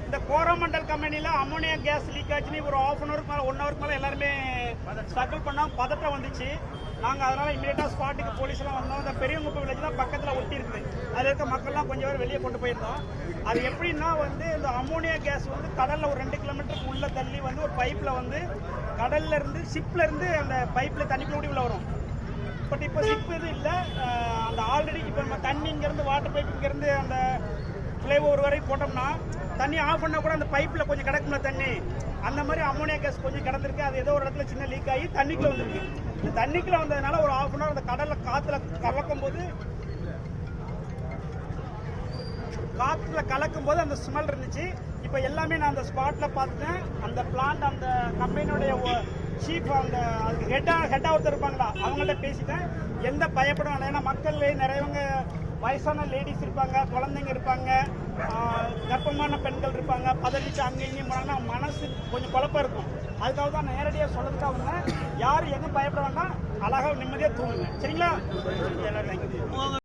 இந்த கோரமண்டல் கம்பெனியில் ammonia gas leak ஆச்சுன்னு ஒரு ½ அன் ஹவருக்கு மேலே 1 ஹவருக்கு மேலே எல்லாருமே ஸ்ட்ரகிள் பண்ணால் பதட்டம் வந்துச்சு. நாங்கள் அதனால் இமீடியட்டாக ஸ்பாட்டுக்கு போலீஸ்லாம் வந்தோம். இந்த பெரியவங்க வில்லேஜ் தான் பக்கத்தில் ஒட்டி இருக்குது. அதில் இருக்க மக்கள்லாம் கொஞ்சம் பேர் வெளியே கொண்டு போயிருந்தோம். அது எப்படின்னா இந்த அமோனியா கேஸ் கடலில் ஒரு 2 கிலோமீட்டருக்கு உள்ளே தள்ளி ஒரு பைப்பில் கடல்ல இருந்து ஷிப்பில் இருந்து அந்த பைப்பில் தண்ணிக்குள்ள உள்ள வரும். பட் இப்போ ஷிப் இது இல்லை. அந்த ஆல்ரெடி இப்போ நம்ம தண்ணி இங்கேருந்து வாட்டர் பைப் இங்கேருந்து அந்த ஃப்ளைஓவர் வரைக்கும் போட்டோம்னா தண்ணி ஆஃப் பண்ணால் கூட அந்த பைப்பில் கொஞ்சம் கிடக்கும்ல தண்ணி, அந்த மாதிரி அமோனியா கேஸ் கொஞ்சம் கிடந்திருக்கு. அது ஏதோ ஒரு இடத்துல சின்ன லீக் ஆகி தண்ணிக்குள்ளே வந்திருக்கு. இந்த தண்ணிக்குள்ளே வந்ததுனால ஒரு ½ அன் ஹவர் அந்த கடலில் காற்றுல கலக்கும் போது அந்த ஸ்மெல் இருந்துச்சு. இப்போ எல்லாமே நான் அந்த ஸ்பாட்டில் பார்த்துட்டேன். அந்த பிளான்ட் அந்த கம்பெனியோடைய சீஃப் அதுக்கு ஹெட்டாக ஒருத்தர் இருப்பாங்களா, அவங்கள்ட்ட பேசிட்டேன். எந்த பயப்படும் இல்லை. ஏன்னா மக்கள் நிறையவங்க வயசான லேடிஸ் இருப்பாங்க, குழந்தைங்க இருப்பாங்க, கர்ப்பமான பெண்கள் இருப்பாங்க. பதவிச்சு அங்கே இங்கேயும் போனாங்கன்னா மனசு கொஞ்சம் குழப்பம் இருக்கும். அதுக்காக தான் நேரடியாக சொல்றதுக்காக வந்தேன். யாரும் எதுவும் பயப்பட வேண்டாம், அழகாக நிம்மதியாக தூங்குங்க. சரிங்களா? எல்லாரும்